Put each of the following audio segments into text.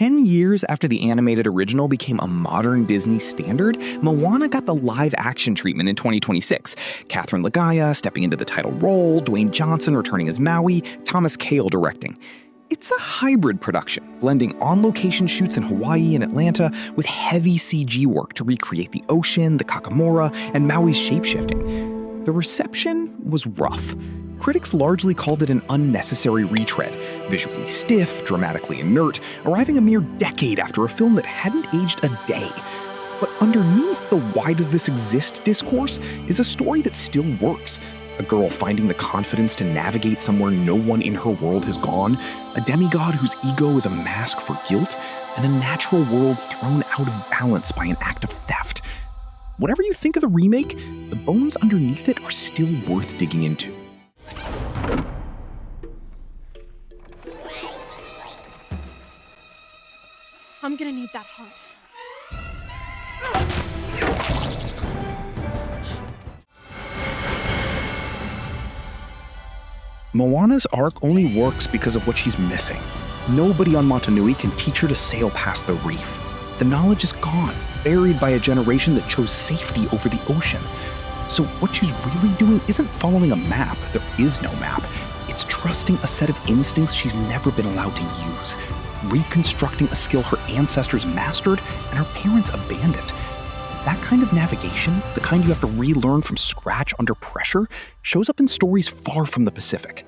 10 years after the animated original became a modern Disney standard, Moana got the live-action treatment in 2026. Catherine Ligaya stepping into the title role, Dwayne Johnson returning as Maui, Thomas Kail directing. It's a hybrid production, blending on-location shoots in Hawaii and Atlanta with heavy CG work to recreate the ocean, the Kakamora, and Maui's shape-shifting. The reception was rough. Critics largely called it an unnecessary retread, visually stiff, dramatically inert, arriving a mere decade after a film that hadn't aged a day. But underneath the "why does this exist" discourse is a story that still works. A girl finding the confidence to navigate somewhere no one in her world has gone, a demigod whose ego is a mask for guilt, and a natural world thrown out of balance by an act of theft. Whatever you think of the remake, the bones underneath it are still worth digging into. I'm gonna need that heart. Moana's arc only works because of what she's missing. Nobody on Motunui can teach her to sail past the reef. The knowledge is gone, buried by a generation that chose safety over the ocean. So what she's really doing isn't following a map. There is no map. It's trusting a set of instincts she's never been allowed to use, reconstructing a skill her ancestors mastered and her parents abandoned. That kind of navigation, the kind you have to relearn from scratch under pressure, shows up in stories far from the Pacific.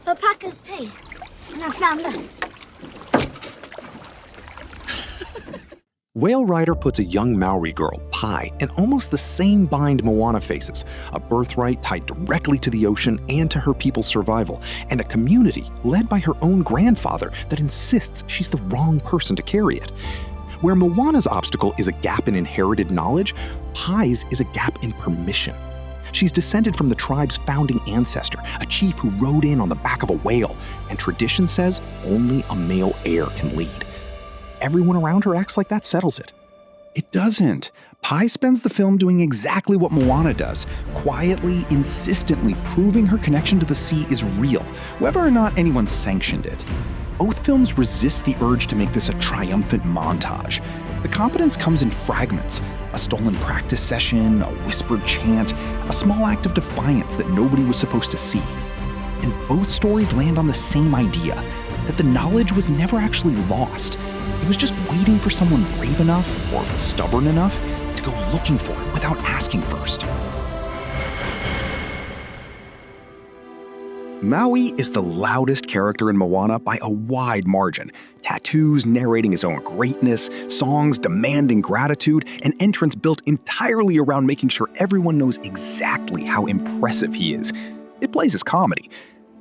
Alpaca's tea, and I found this. Whale Rider puts a young Maori girl, Pai, in almost the same bind Moana faces, a birthright tied directly to the ocean and to her people's survival, and a community led by her own grandfather that insists she's the wrong person to carry it. Where Moana's obstacle is a gap in inherited knowledge, Pai's is a gap in permission. She's descended from the tribe's founding ancestor, a chief who rode in on the back of a whale, and tradition says only a male heir can lead. Everyone around her acts like that settles it. It doesn't. Pai spends the film doing exactly what Moana does, quietly, insistently proving her connection to the sea is real, whether or not anyone sanctioned it. Both films resist the urge to make this a triumphant montage. The competence comes in fragments, a stolen practice session, a whispered chant, a small act of defiance that nobody was supposed to see. And both stories land on the same idea, that the knowledge was never actually lost. It was just waiting for someone brave enough or stubborn enough to go looking for it without asking first. Maui is the loudest character in Moana by a wide margin. Tattoos narrating his own greatness, songs demanding gratitude, an entrance built entirely around making sure everyone knows exactly how impressive he is. It plays as comedy,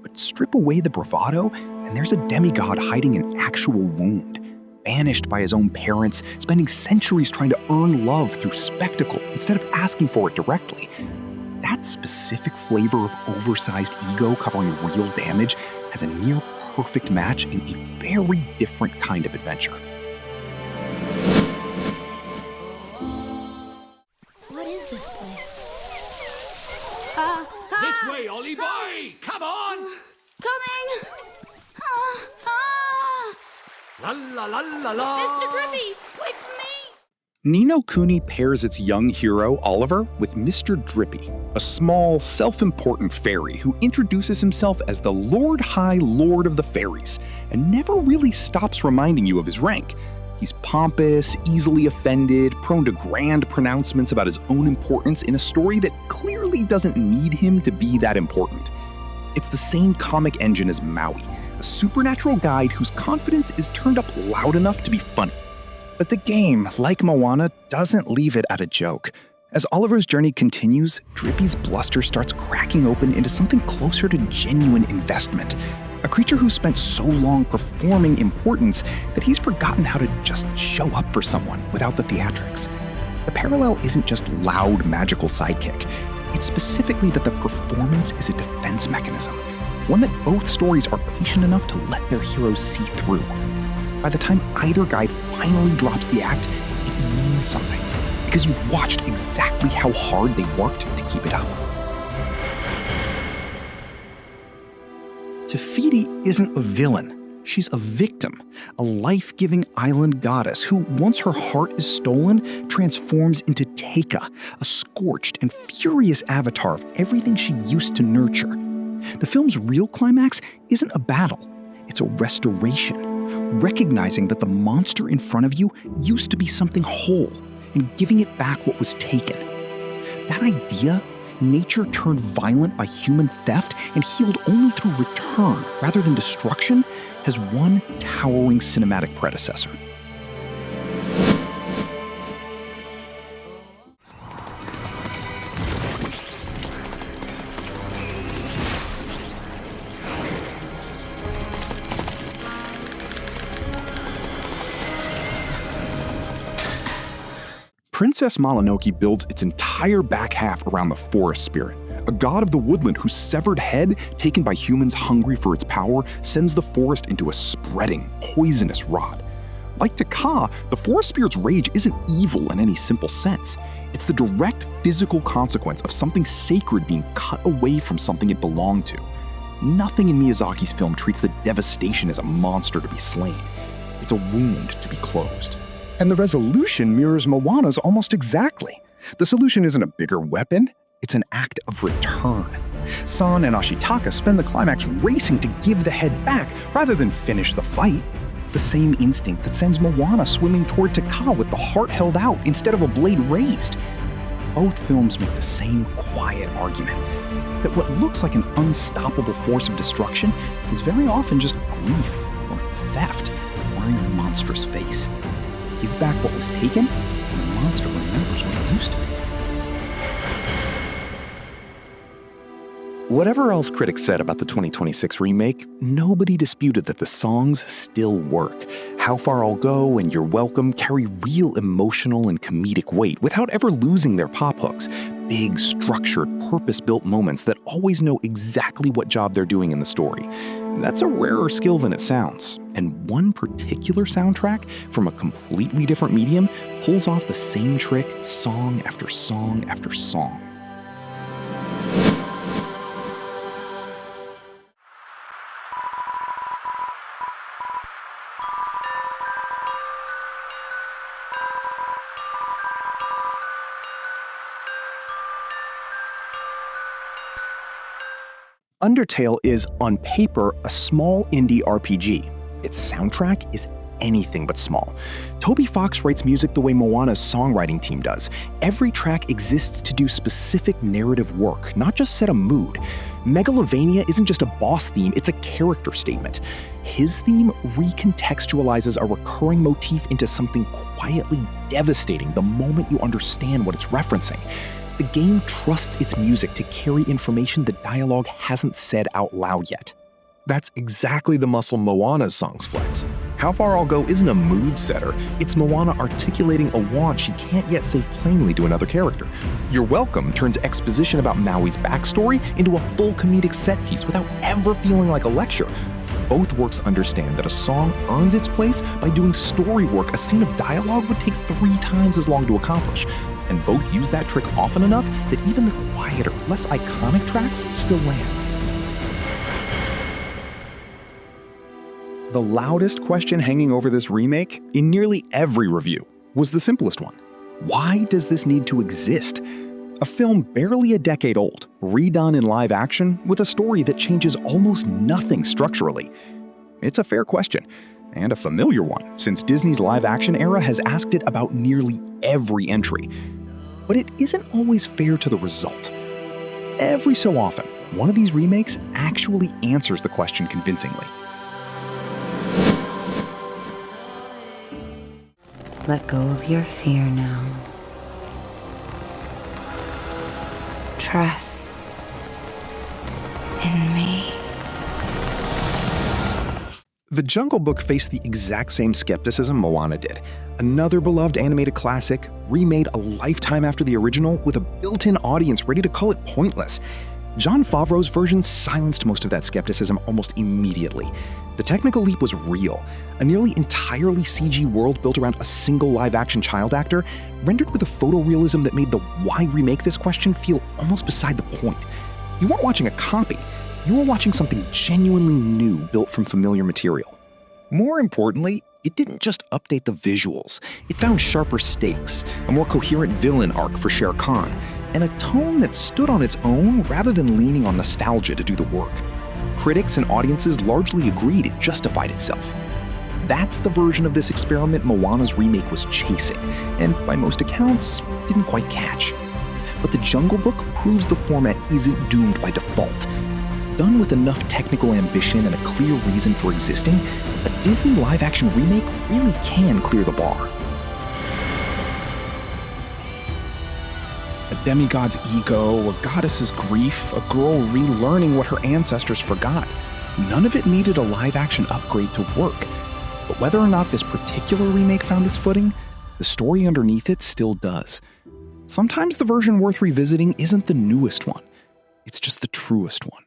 but strip away the bravado, and there's a demigod hiding an actual wound. Banished by his own parents, spending centuries trying to earn love through spectacle instead of asking for it directly. That specific flavor of oversized ego covering real damage has a near-perfect match in a very different kind of adventure. What is this place? This way, Ollie boy! Come on! Coming! La la la la la! Mr. Drippy, wait for me! Ni no Kuni pairs its young hero, Oliver, with Mr. Drippy, a small, self-important fairy who introduces himself as the Lord High Lord of the Fairies, and never really stops reminding you of his rank. He's pompous, easily offended, prone to grand pronouncements about his own importance in a story that clearly doesn't need him to be that important. It's the same comic engine as Maui, a supernatural guide whose confidence is turned up loud enough to be funny. But the game, like Moana, doesn't leave it at a joke. As Oliver's journey continues, Drippy's bluster starts cracking open into something closer to genuine investment. A creature who spent so long performing importance that he's forgotten how to just show up for someone without the theatrics. The parallel isn't just loud, magical sidekick. It's specifically that the performance is a defense mechanism, one that both stories are patient enough to let their heroes see through. by the time either guide finally drops the act, it means something. Because you've watched exactly how hard they worked to keep it up. Tafiti isn't a villain. She's a victim, a life-giving island goddess who, once her heart is stolen, transforms into Teika, a scorched and furious avatar of everything she used to nurture. The film's real climax isn't a battle, it's a restoration, recognizing that the monster in front of you used to be something whole and giving it back what was taken. That idea, nature turned violent by human theft and healed only through return rather than destruction, has one towering cinematic predecessor. Princess Mononoke builds its entire back half around the forest spirit, a god of the woodland whose severed head, taken by humans hungry for its power, sends the forest into a spreading, poisonous rot. Like Taka, the forest spirit's rage isn't evil in any simple sense. It's the direct physical consequence of something sacred being cut away from something it belonged to. Nothing in Miyazaki's film treats the devastation as a monster to be slain. It's a wound to be closed. And the resolution mirrors Moana's almost exactly. The solution isn't a bigger weapon, it's an act of return. San and Ashitaka spend the climax racing to give the head back rather than finish the fight. The same instinct that sends Moana swimming toward Taka with the heart held out instead of a blade raised. Both films make the same quiet argument that what looks like an unstoppable force of destruction is very often just grief or theft wearing a monstrous face. Give back what was taken, and the monster remembers what it used to be. Whatever else critics said about the 2026 remake, nobody disputed that the songs still work. How Far I'll Go and You're Welcome carry real emotional and comedic weight without ever losing their pop hooks. Big, structured, purpose-built moments that always know exactly what job they're doing in the story. That's a rarer skill than it sounds. And one particular soundtrack from a completely different medium pulls off the same trick song after song after song. Undertale is, on paper, a small indie RPG. Its soundtrack is anything but small. Toby Fox writes music the way Moana's songwriting team does. Every track exists to do specific narrative work, not just set a mood. Megalovania isn't just a boss theme, it's a character statement. His theme recontextualizes a recurring motif into something quietly devastating the moment you understand what it's referencing. The game trusts its music to carry information the dialogue hasn't said out loud yet. That's exactly the muscle Moana's songs flex. How Far I'll Go isn't a mood setter, it's Moana articulating a want she can't yet say plainly to another character. You're Welcome turns exposition about Maui's backstory into a full comedic set piece without ever feeling like a lecture. Both works understand that a song earns its place by doing story work a scene of dialogue would take 3 times as long to accomplish. And both use that trick often enough that even the quieter, less iconic tracks still land. The loudest question hanging over this remake, in nearly every review, was the simplest one. Why does this need to exist? A film barely a decade old, redone in live action, with a story that changes almost nothing structurally. It's a fair question, and a familiar one, since Disney's live action era has asked it about nearly every entry. But it isn't always fair to the result. Every so often, one of these remakes actually answers the question convincingly. Let go of your fear now. Trust in me. The Jungle Book faced the exact same skepticism Moana did. Another beloved animated classic, remade a lifetime after the original with a built-in audience ready to call it pointless. Jon Favreau's version silenced most of that skepticism almost immediately. The technical leap was real. A nearly entirely CG world built around a single live-action child actor, rendered with a photorealism that made the why remake this question feel almost beside the point. You weren't watching a copy, you were watching something genuinely new built from familiar material. More importantly, it didn't just update the visuals. It found sharper stakes, a more coherent villain arc for Shere Khan, and a tone that stood on its own rather than leaning on nostalgia to do the work. Critics and audiences largely agreed it justified itself. That's the version of this experiment Moana's remake was chasing, and by most accounts, didn't quite catch. But the Jungle Book proves the format isn't doomed by default. Done with enough technical ambition and a clear reason for existing, a Disney live-action remake really can clear the bar. A demigod's ego, a goddess's grief, a girl relearning what her ancestors forgot. None of it needed a live-action upgrade to work. But whether or not this particular remake found its footing, the story underneath it still does. Sometimes the version worth revisiting isn't the newest one. It's just the truest one.